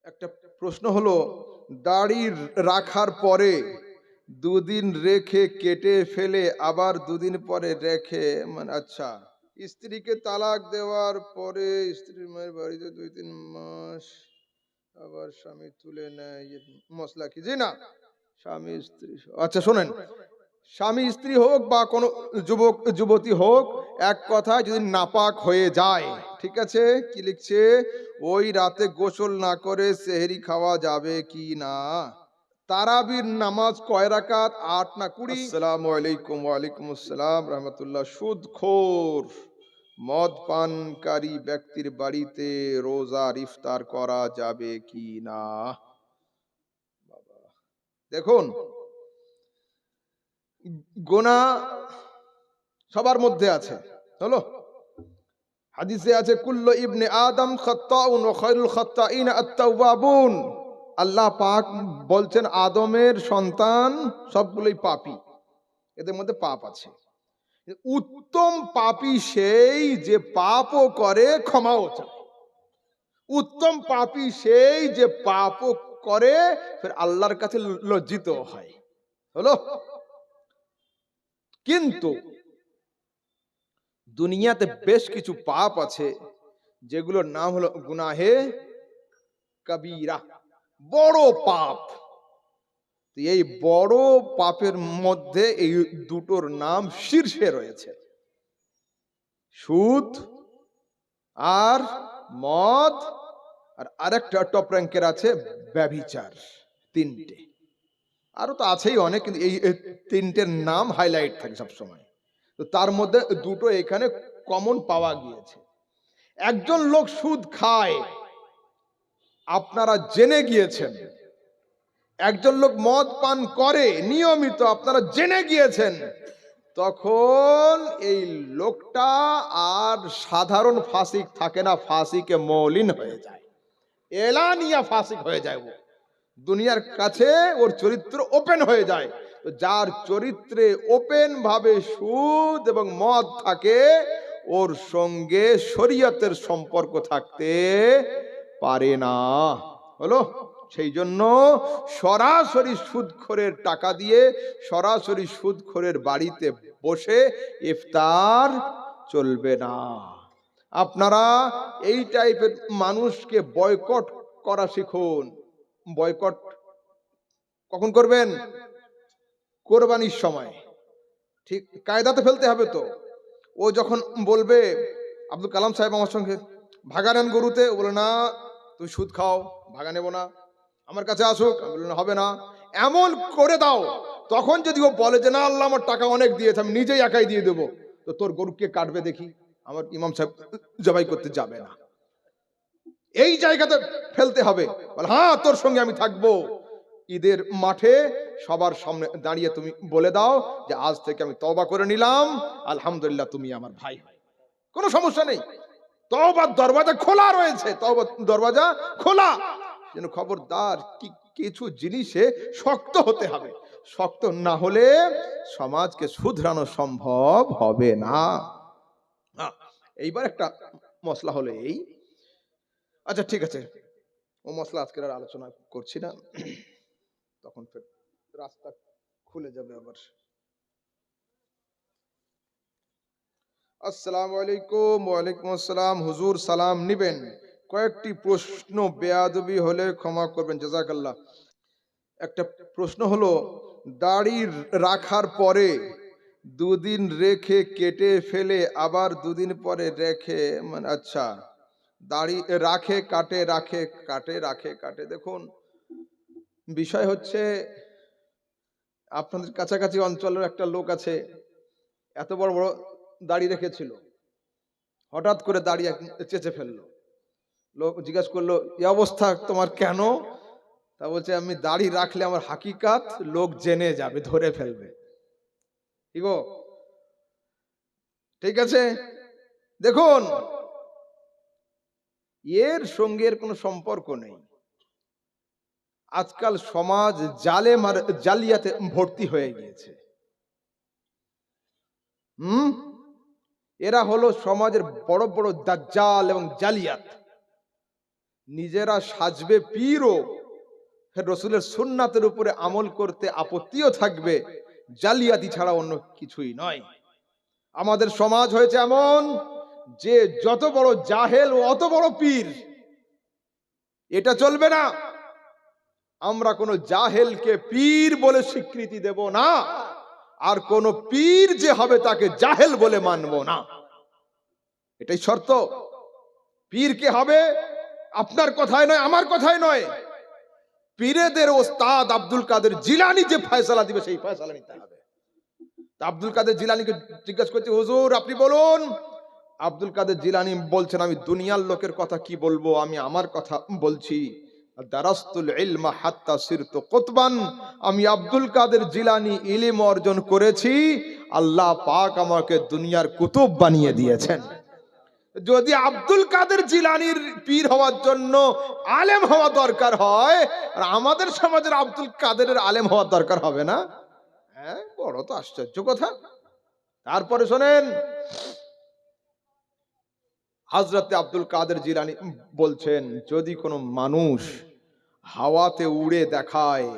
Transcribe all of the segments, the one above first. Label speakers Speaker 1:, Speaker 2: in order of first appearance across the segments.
Speaker 1: একটা প্রশ্ন হলো, দাড়ি রাখার পরে দুদিন রেখে কেটে ফেলে আবার দুদিন পরে রেখে, মানে আচ্ছা, স্ত্রীকে তালাক দেওয়ার পরে স্ত্রীর মায়ের বাড়িতে 2-3 মাস আবার স্বামী তুলে নেয়, মশলা কি? জি না, স্বামী স্ত্রী, আচ্ছা শোনেন, স্বামী স্ত্রী হোক বা কোনো যুবক যুবতী হোক, এক কথায় যদি নাপাক হয়ে যায়, ঠিক আছে, কি লিখছে, ওই রাতে গোসল না করে সেহরি খাওয়া যাবে কি না? তারাবির নামাজ কয় রাকাত? 8 না 20? আসসালামু আলাইকুম। ওয়ালাইকুম আসসালাম রহমতুল্লাহ। সুদখোর মদ পানকারী ব্যক্তির বাড়িতে রোজার ইফতার করা যাবে কি না? দেখুন, গুনাহ সবার মধ্যে আছে, হলো, হাদিসে আছে কুল্লু ইবনে আদম খাত্তাউন ওয়া খায়রুল খাত্তাইন আত-তাওয়াবুন। আল্লাহ পাক বলছেন আদমের সন্তান সবগুলোই পাপী, এদের মধ্যে পাপ আছে। উত্তম পাপী সেই যে পাপও করে ক্ষমাও চায়। উত্তম পাপী সেই যে পাপও করে ফের আল্লাহর কাছে লজ্জিত হয়, হলো। কিন্তু দুনিয়াতে বেশ কিছু পাপ আছে যেগুলোর নাম হলো গুনাহে কবিরা, বড় পাপ। এই বড় পাপের মধ্যে এই দুটোর নাম শীর্ষে রয়েছে, সুদ আর মদ, আর আরেকটা টপ র্যাঙ্কের আছে ব্যভিচার। তিনটে, আরো তো আছেই অনেক, কিন্তু এই তিনটের নাম হাইলাইট থাকে সবসময়। তো তার মধ্যে দুটো এখানে কমন পাওয়া গিয়েছে। একজন লোক সুদ খায়, আপনারা জেনে গিয়েছেন। একজন লোক মদ পান করে নিয়মিত, আপনারা জেনে গিয়েছেন। তখন এই লোকটা আর সাধারণ ফাসিক থাকে না, ফাসিকে মৌলিন হয়ে যায়, এলানিয়া ফাসিক হয়ে যায়। ও দুনিয়ার কাছে ওর চরিত্র ওপেন হয়ে যায়। তো যার চরিত্রে ওপেন ভাবে সুদ এবং মদ থাকে, ওর সঙ্গে শরীয়তের সম্পর্ক থাকতে পারে না, হলো। সেই জন্য সরাসরি সুদখোরের টাকা দিয়ে সরাসরি সুদখোরের বাড়িতে বসে ইফতার চলবে না। আপনারা এই টাইপের মানুষকে বয়কট করা শিখুন। বয়কট কখন করবেন? কোরবানির সময়, ঠিক কায়দাতে ফেলতে হবে। তো ও যখন বলবে, আব্দুল কালাম সাহেব আমার সঙ্গে ভাগা নেন গরুতে, ও বলে না তুমি সুদ খাও, ভাগা নেবো না, আমার কাছে আসুক, আমি বললাম হবে না, এমন করে দাও। তখন যদি ও বলে যে না আল্লাহ আমার টাকা অনেক দিয়েছে, আমি নিজেই একাই দিয়ে দেবো, তো তোর গরুকে কাটবে দেখি, আমার ইমাম সাহেব জবাই করতে যাবে না। এই জায়গাতে ফেলতে হবে, বল হ্যাঁ তোর সঙ্গে আমি থাকবো। ঈদের মাঠে সবার সামনে দাঁড়িয়ে তুমি বলে দাও যে আজ থেকে আমি তওবা করে নিলাম, আলহামদুলিল্লাহ তুমি আমার ভাই, কোনো সমস্যা নেই। তওবার দরওয়াজা খোলা রয়েছে, তওবার দরওয়াজা খোলা। যেন খবরদার কিছু জিনিসে শক্ত হতে হবে, শক্ত না হলে সমাজকে শুধরানো সম্ভব হবে না। এইবার একটা মশলা হলো এই, আচ্ছা ঠিক আছে, ও মশলা আজকের আর আলোচনা করছি না, তখন ফের রাস্তা খুলে যাবে আবার। আসসালামু আলাইকুম। ওয়ালাইকুম আসসালাম। হুজুর সালাম নিবেন, কয়েকটি প্রশ্ন, বেয়াদবি হলে ক্ষমা করবেন, জাযাকাল্লাহ। একটা প্রশ্ন হলো, দাড়ি রাখার পরে দুদিন রেখে কেটে ফেলে আবার দুদিন পরে রেখে, মানে আচ্ছা, দাড়ি রাখে কাটে, রাখে কাটে, রাখে কাটে। দেখুন, বিষয় হচ্ছে আপনাদের কাছাকাছি অঞ্চলের একটা লোক আছে, এত বড় বড় দাড়ি রেখেছিল, হঠাৎ করে দাড়ি চেঁচে ফেললো। লোক জিজ্ঞাসা করলো এই অবস্থা তোমার কেন? তা বলছে আমি দাড়ি রাখলে আমার হাকিকাত লোক জেনে যাবে, ধরে ফেলবে। কি গো, ঠিক আছে? দেখুন, এর সঙ্গে এর কোনো সম্পর্ক নেই। আজকাল সমাজ জালেম আর জালিয়াতে ভর্তি হয়ে গিয়েছে। এরা হলো সমাজের বড় বড় দাজ্জাল এবং জালিয়াত। নিজেরা সাজবে পীরও, রসুলের সুন্নাতের উপরে আমল করতে আপত্তিও থাকবে, জালিয়াতি ছাড়া অন্য কিছুই নয়। আমাদের সমাজ হয়েছে এমন যে যত বড় জাহেল ও অত বড় পীর, এটা চলবে না। আমরা কোন জাহেলকে পীর বলে স্বীকৃতি দেব না, আর কোন পীর যে হবে তাকে জাহেল বলে মানব না, এটাই শর্ত। পীর কে হবে আপনার কথায় নয়, আমার কথায় নয়, পীরেদের ওস্তাদ আব্দুল কাদের জিলানী যে ফয়সালা দিবে সেই ফয়সালা নিতে হবে। আব্দুল কাদের জিলানীকে জিজ্ঞাসা করছে, হুজুর আপনি বলুন। আব্দুল কাদের জিলানী বলছেন, আমি দুনিয়ার লোকের কথা কি বলবো, আমি আমার কথা বলছি। দারাস্তুল ইলমা হাত্তা সিরতু কুতবান, আমি আব্দুল কাদের জিলানী ইলম অর্জন করেছি, আল্লাহ পাক আমাকে দুনিয়ার কুতুব বানিয়ে দিয়েছেন। যদি আব্দুল কাদের জিলানীর পীর হওয়ার জন্য আলেম হওয়া দরকার হয়, আর আমাদের সমাজের আব্দুল কাদেরের আলেম হওয়ার দরকার হবে না? হ্যাঁ, বড় তো আশ্চর্য কথা। তারপরে শোনেন, হযরতে আব্দুল কাদের জিলানী বলছেন, যদি কোনো মানুষ হাওয়াতে উড়ে দেখায়,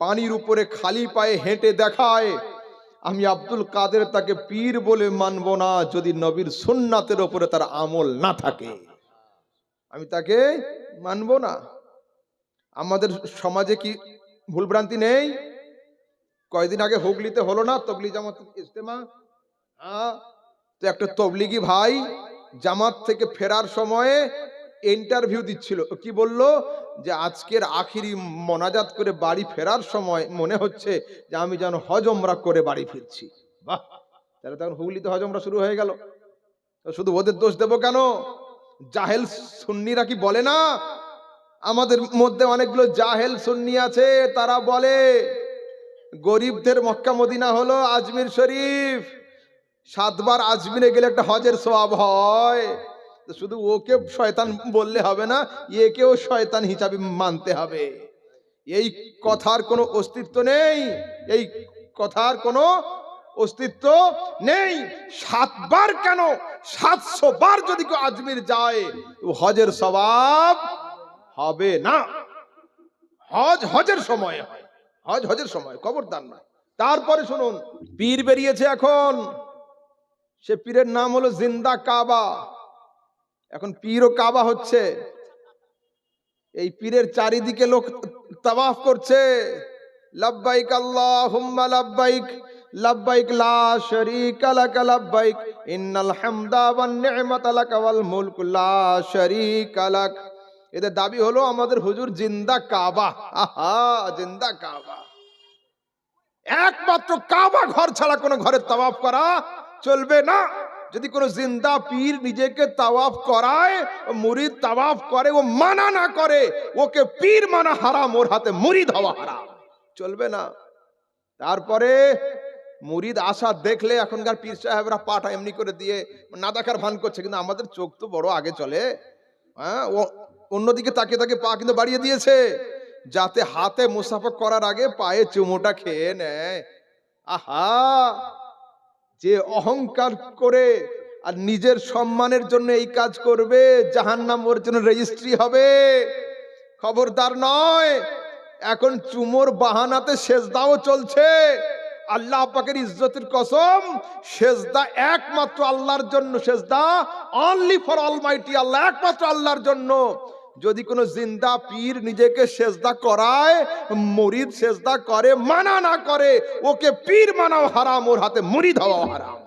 Speaker 1: পানির উপরে খালি পায়ে হেঁটে দেখায়, আমি আব্দুল কাদের তাকে পীর বলে মানব না, যদি নবীর সুন্নাতের উপরে তার আমল না থাকে, আমি তাকে মানব না। আমাদের সমাজে কি ভুলভ্রান্তি নেই? কয়েকদিন আগে হুগলিতে হলো না তবলিগ জামাত ইজতেমা? তো একটা তবলিগি ভাই জামাত থেকে ফেরার সময়ে ইন্টারভিউ দিচ্ছিল। কি বলল? যে আজকের আখিরি মোনাজাত করে বাড়ি ফেরার সময় মনে হচ্ছে যে আমি যেন হজ উমরা করে বাড়ি ফিরছি। বাহ, তাহলে তখন হুগলিতে হজ উমরা শুরু হয়ে গেল। তো শুধু ওদের দোষ দেব কেন? জাহেল সুন্নিরা কি বলে না? আমাদের মধ্যে অনেকগুলো জাহেল সুন্নি আছে, তারা বলে গরিবদের মক্কা মদিনা হলো আজমির শরীফ, 7 বার আজমিরে গেলে একটা হজের সওয়াব হয়। শুধু ওকে শয়তান বললে হবে না, একেও শয়তান হিসাবে মানতে হবে। এই কথার কোনো অস্তিত্ব নেই, এই কথার কোনো অস্তিত্ব নেই। 7 বার কেন, 700 বার যদি কেউ আজমির যায় হজের সওয়াব হবে না। হজ হজের সময় হয়, হজ হজের সময়, খবরদার না। তারপরে শুনুন, পীর বেরিয়েছে এখন, সে পীরের নাম হলো জিন্দা কাবা। এখন পীর ও কাবা হচ্ছে, এই পীরের চারিদিকে লোক তাওয়াফ করছে, লাব্বাইক আল্লাহুম্মা লাব্বাইক, লাব্বাইক লা শারীকা লাক লাব্বাইক, ইন্নাল হামদা ওয়ান নি'মাতা লাক ওয়াল মুলকু লা শারীকা লাক। এদের দাবি হলো আমাদের হুজুর জিন্দা কাবা। আহা, জিন্দা কাবা। একমাত্র কাবা ঘর ছাড়া কোন ঘরে তাওয়াফ করা চলবে না। যদি কোন জিন্দা পীর নিজেকে তাওয়াফ করায়, মুরিদ তাওয়াফ করে, ও মানা না করে, ওকে পীর মানা হারাম, ওর হাতে মুরিদ হওয়া হারাম, চলবে না। তারপরে মুরিদ আসা দেখলে এখনকার পীর সাহেবরা পাটা এমনি করে দিয়ে না দেখার ভান করছে, কিন্তু আমাদের চোখ তো বড় আগে চলে। হ্যাঁ, ও অন্যদিকে তাকিয়ে তাকিয়ে পা কিন্তু বাড়িয়ে দিয়েছে, যাতে হাতে মুসাফা করার আগে পায়ে চুমোটা খেয়ে নেয়। আহা, যে অহংকার করে আর নিজের সম্মানের জন্য এই কাজ করবে, জাহান্নাম ওর জন্য রেজিস্ট্রি হবে। খবরদার নয়। এখন চুমোর বাহানাতে সেজদাও চলছে। আল্লাহ পাকের ইজ্জতের কসম, সেজদা একমাত্র আল্লাহর জন্য, সেজদা অনলি ফর অলমাইটি আল্লাহ, একমাত্র আল্লাহর জন্য। যদি কোনো জিন্দা পীর নিজেকে সেজদা করায়, মুরিদ সেজদা করে, মানা না করে, ওকে পীর মানাও হারাম, ওর হাতে মুরিদ হওয়া হারাম।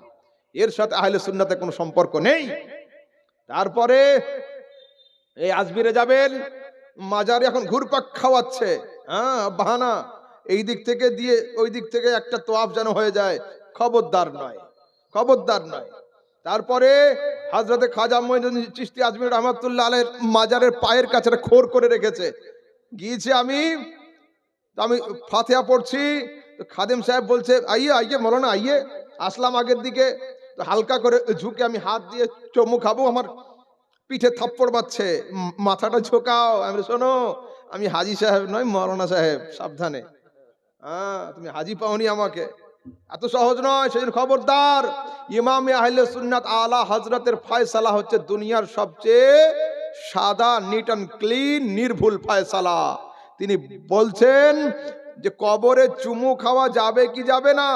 Speaker 1: এর সাথে আহলে সুন্নাতের কোনো সম্পর্ক নেই। তারপরে এই আজমিরে যাবেন, মাজারে এখন ঘুরপাক খাওয়াচ্ছে, হ্যাঁ বাহানা, এই দিক থেকে দিয়ে ওই দিক থেকে একটা তোয়াফ যেন হয়ে যায়। খবরদার নয়, খবরদার নয়। তারপরে হযরতে খাজা মঈনুদ্দিন চিশতি আজমির রহমাতুল্লাহ আলাইহির মাজারের পায়ের কাছে খোর করে রেখেছে। গিয়েছি আমি ফাতিহা পড়ছি, তো খাদেম সাহেব বলছে আইয়ে আইয়ে মৌলানা আইয়ে। আসলাম আগের দিকে, তো হালকা করে ঝুঁকে আমি হাত দিয়ে চুমু খাবো, আমার পিঠে থাপ্পড় বাজছে, মাথাটা ঝোঁকাও। আমি শোনো, আমি হাজি সাহেব নয়, মৌলানা সাহেব, সাবধানে। হ্যাঁ, তুমি হাজি পাওনি আমাকে, এত সহজ নয়। সেদিন খবরদার। ইমামে আহলে সুন্নাত আলা হযরতের ফয়সালা হচ্ছে দুনিয়ার সবচেয়ে সাদা, নিট অ্যান্ড ক্লিন, নির্ভুল ফয়সালা। তিনি বলছেন যে কবরে চুমু খাওয়া যাবে কি যাবে না,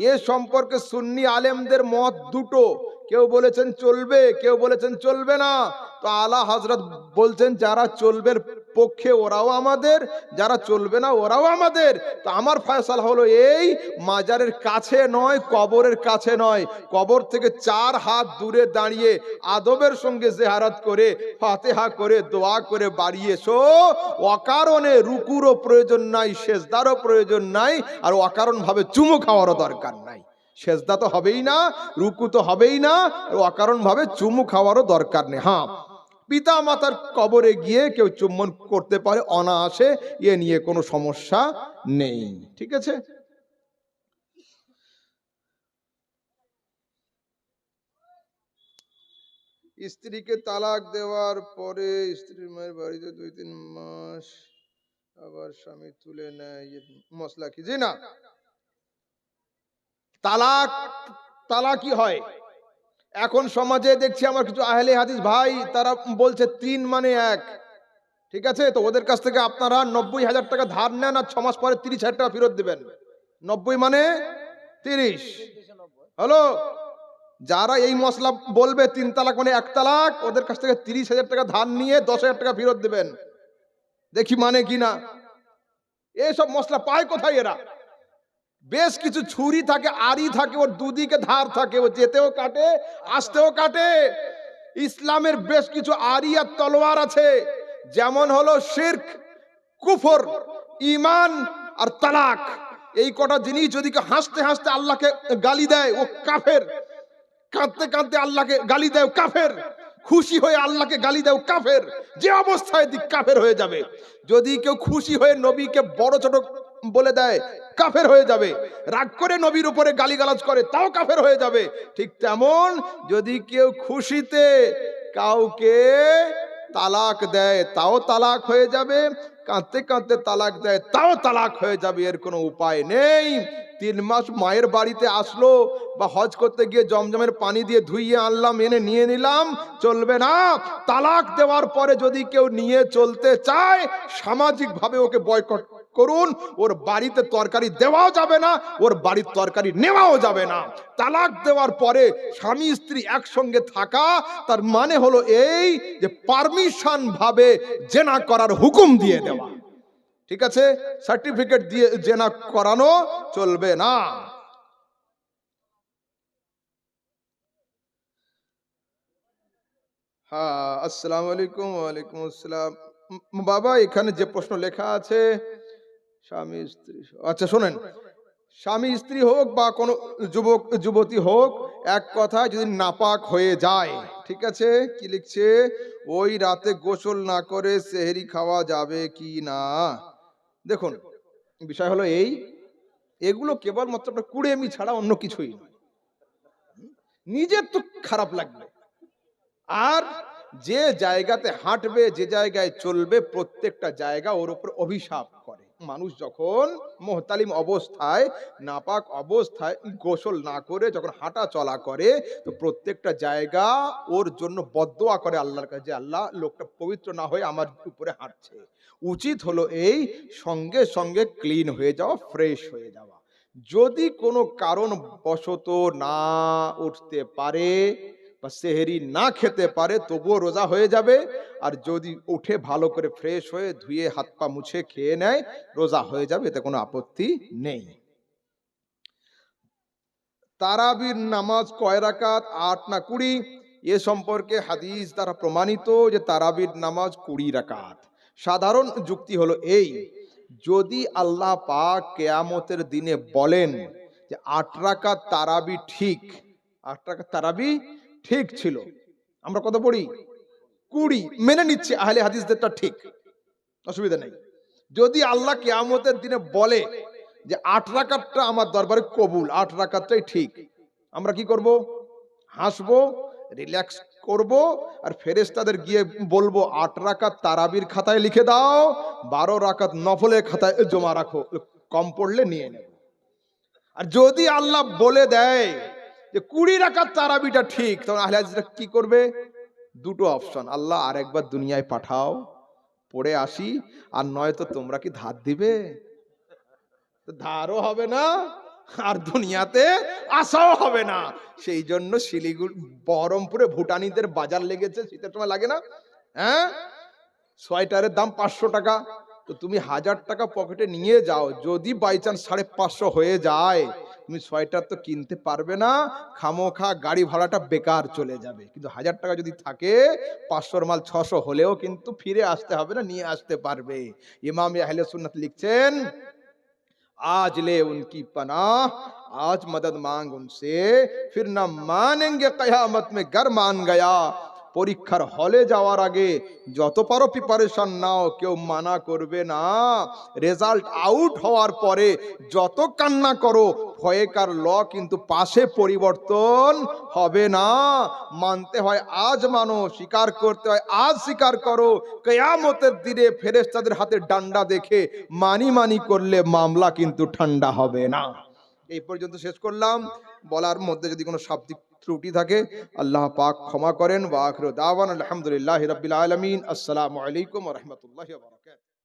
Speaker 1: এ সম্পর্কে সুন্নি আলেমদের মত দুটো। কেউ বলেছেন চলবে, কেউ বলেছেন চলবে না। তো আলা হযরত বলছেন যারা চলবে পক্ষে ওরাও আমাদের, যারা চলবে না ওরাও আমাদের। তো আমার ফয়সালা হলো এই, মাজারের কাছে নয়, কবরের কাছে নয়, কবর থেকে 4 হাত দূরে দাঁড়িয়ে আদবের সঙ্গে জিয়ারত করে, ফাতিহা করে, দোয়া করে বাড়ি এসো। অকারণে রুকুরও প্রয়োজন নাই, সেজদারও প্রয়োজন নাই, আর অকারণ ভাবে চুমু খাওয়ারও দরকার নাই। সেজদা তো হবেই না, রুকু তো হবেই না, আর অকারণ ভাবে চুমু খাওয়ারও দরকার নেই। হ্যাঁ, পিতা মাতার কবরে গিয়ে কেউ চুম্বন করতে পারে অনায়াসে, এ নিয়ে কোনো সমস্যা নেই। ঠিক আছে। স্ত্রীকে তালাক দেওয়ার পরে স্ত্রীর মায়ের বাড়িতে 2-3 মাস আবার স্বামী তুলে নেয়, মশলা কি? জি না, তালাক তালাকি হয়। এখন সমাজে দেখছি আমার কিছু আহলে হাদিস ভাই, তারা বলছে 3 মানে 1। ঠিক আছে, তো ওদের কাছ থেকে আপনারা 90,000 টাকা ধার নেন আর 6 মাস পরে 30,000 টাকা ফেরত দিবেন। 90 মানে 30 হলো। যারা এই মশলা বলবে 3 তালাক মানে 1 তালাক, ওদের কাছ থেকে 30,000 টাকা ধার নিয়ে 10,000 টাকা ফেরত দিবেন। দেখি মানে কিনা। এইসব মশলা পায় কোথায় এরা? বেশ কিছু ছুরি থাকে, আড়ি থাকে, ওর দুদিকে ধার থাকে, ও যেতেও কাটে, আসতেও কাটে। ইসলামের বেশ কিছু আড়ি আর তলোয়ার আছে, যেমন হলো শিরক, কুফর, ঈমান আর তালাক। এই কটা জিনিস যদি কেউ হাসতে হাসতে আল্লাহকে গালি দেয়, ও কাফের। কাঁদতে কাঁদতে আল্লাহকে গালি দেয়, কাফের। খুশি হয়ে আল্লাহকে গালি দেয়, কাফের। যে অবস্থায় দিক কাফের হয়ে যাবে। যদি কেউ খুশি হয়ে নবীকে বড় ছোট বলে দেয়, কাফের হয়ে যাবে। রাগ করে নবীর উপরে গালিগালাজ করে, তাও কাফের হয়ে যাবে। ঠিক তেমন যদি কেউ খুশিতে কাউকে তালাক দেয়, তাও তালাক হয়ে যাবে। কাঁদতে কাঁদতে তালাক দেয়, তাও তালাক হয়ে যাবে। এর কোনো উপায় নেই। 3 মাস মায়ের বাড়িতে আসলো, বা হজ করতে গিয়ে জমজমের পানি দিয়ে ধুইয়ে আনলাম, এনে নিয়ে নিলাম, চলবে না। তালাক দেওয়ার পরে যদি কেউ নিয়ে চলতে চায়, সামাজিক ভাবে ওকে বয়কট করুন। ওর বাড়িতে তরকারি দেওয়াও যাবে না, ওর বাড়ির তরকারি নেওয়াও যাবে না। তালাক দেওয়ার পরে স্বামী স্ত্রী একসঙ্গে থাকা, তার মানে হলো এই যে পারমিশন ভাবে জেনা করার হুকুম দিয়ে দেওয়া। ঠিক আছে, সার্টিফিকেট দিয়ে জেনা করানো চলবে না। হ্যাঁ, আসসালামু আলাইকুম। ওয়ালাইকুম আসসালাম। বাবা, এখানে যে প্রশ্ন লেখা আছে, স্বামী স্ত্রী, আচ্ছা শোনেন, স্বামী স্ত্রী হোক বা কোনো যুবক যুবতী হোক, এক কথায় যদি নাপাক হয়ে যায়, ঠিক আছে, কি লিখছে, ওই রাতে গোসল না করে সেহরি খাওয়া যাবে কি না? দেখুন, বিষয় হলো এই, এগুলো কেবলমাত্র আপনার কুড়েমি ছাড়া অন্য কিছুই নয়। নিজের তো খারাপ লাগবে, আর যে জায়গাতে হাঁটবে, যে জায়গায় চলবে, প্রত্যেকটা জায়গা ওর উপর অভিশাপ করে। মানুষ যখন মুহতালিম অবস্থায়, নাপাক অবস্থায় গোসল না করে যখন হাঁটা চলা করে, তো প্রত্যেকটা জায়গা ওর জন্য বদদোয়া করে আল্লাহর কাছে, আল্লাহ, লোকটা পবিত্র না হয়ে আমার উপরে হাঁটছে। উচিত হলো এই, সঙ্গে সঙ্গে ক্লিন হয়ে যাওয়া, ফ্রেশ হয়ে যাওয়া। যদি কোনো কারণ বশত না উঠতে পারে বা সেহেরি না খেতে পারে, তবুও রোজা হয়ে যাবে। আর যদি উঠে ভালো করে ফ্রেশ হয়ে ধুয়ে হাত পা মুছে খেয়ে নেয়, রোজা হয়ে যাবে, এতে কোনো আপত্তি নেই। তারাবির নামাজ কয় রাকাত, 8 না 20? এ সম্পর্কে হাদিস দ্বারা প্রমাণিত যে তারাবির নামাজ 20 রাকাত। সাধারণ যুক্তি হলো এই, যদি আল্লাহ পাক কিয়ামতের দিনে বলেন যে 8 রাকাত তারাবি ঠিক, 8 রাকাত তারাবি ঠিক ছিল, আমরা কত পড়ি? 20। মেনে নিচ্ছি আহলে হাদিসদেরটা ঠিক, অসুবিধা নেই। যদি আল্লাহ কিয়ামতের দিনে বলে যে 8 রাকাতটা আমার দরবারে কবুল, 8 রাকাতটাই ঠিক, আমরা কি করব? হাসবো, রিল্যাক্স করব, আর ফেরেশতাদের গিয়ে বলবো 8 রাকাত তারাবির খাতায় লিখে দাও, 12 রাকাত নফলের খাতায় জমা রাখো, কম পড়লে নিয়ে নেব। আর যদি আল্লাহ বলে দেয় যে 20 রাকাত তারাবিটা ঠিক, তখন আহলে হাদিসরা কি করবে? দুটো অপশন, আল্লাহ আরেকবার দুনিয়ায় পাঠাও, পড়ে আসি, আর নয়তো তোমরা কি ধার দিবে? তো ধারও হবে না আর দুনিয়াতে আসাও হবে না। সেই জন্য শিলিগুড়ি বহরমপুরে ভুটানিদের বাজার লেগেছে, শীতের সময় লাগে না? হ্যাঁ, সোয়েটারের দাম 500 টাকা। তো তুমি 1000 টাকা পকেটে নিয়ে যাও, যদি বাই চান্স 550 হয়ে যায়, তুমি সোয়েটার তো কিনতে পারবে না, খামোখা গাড়ি ভাড়াটা বেকার চলে যাবে। কিন্তু 1000 টাকা যদি থাকে, 500 মাল 600 হলেও কিন্তু ফিরে আসতে হবে না, নিয়ে আসতে পারবে। ইমাম আহলে সুন্নাত লিখছেন, आज ले उनकी पनाह, आज मदद मांग उनसे, फिर ना मानेंगे कयामत में घर मान गया। পরীক্ষার হলে যাওয়ার আগে যত পারো প্রিপারেশন নাও, কেউ মানা করবে না। রেজাল্ট আউট হওয়ার পরে যত কান্না করো, ভয়কার ল কিন্তু পাশে পরিবর্তন হবে না। মানতে হয় আজ মানো, স্বীকার করতে হয় আজ স্বীকার করো। কিয়ামতের দিনে ফেরেশতাদের হাতে ডান্ডা দেখে মানি মানি করলে মামলা কিন্তু ঠান্ডা হবে না। এই পর্যন্ত শেষ করলাম। বলার মধ্যে যদি কোনো শাব্দিক ত্রুটি থাকে আল্লাহ পাক ক্ষমা করেন। ওয়া আখিরু দাওয়ানা আলহামদুলিল্লাহি রাব্বিল আলামিন। আসসালামু আলাইকুম ওয়া রাহমাতুল্লাহি ওয়া বারাকাতুহু।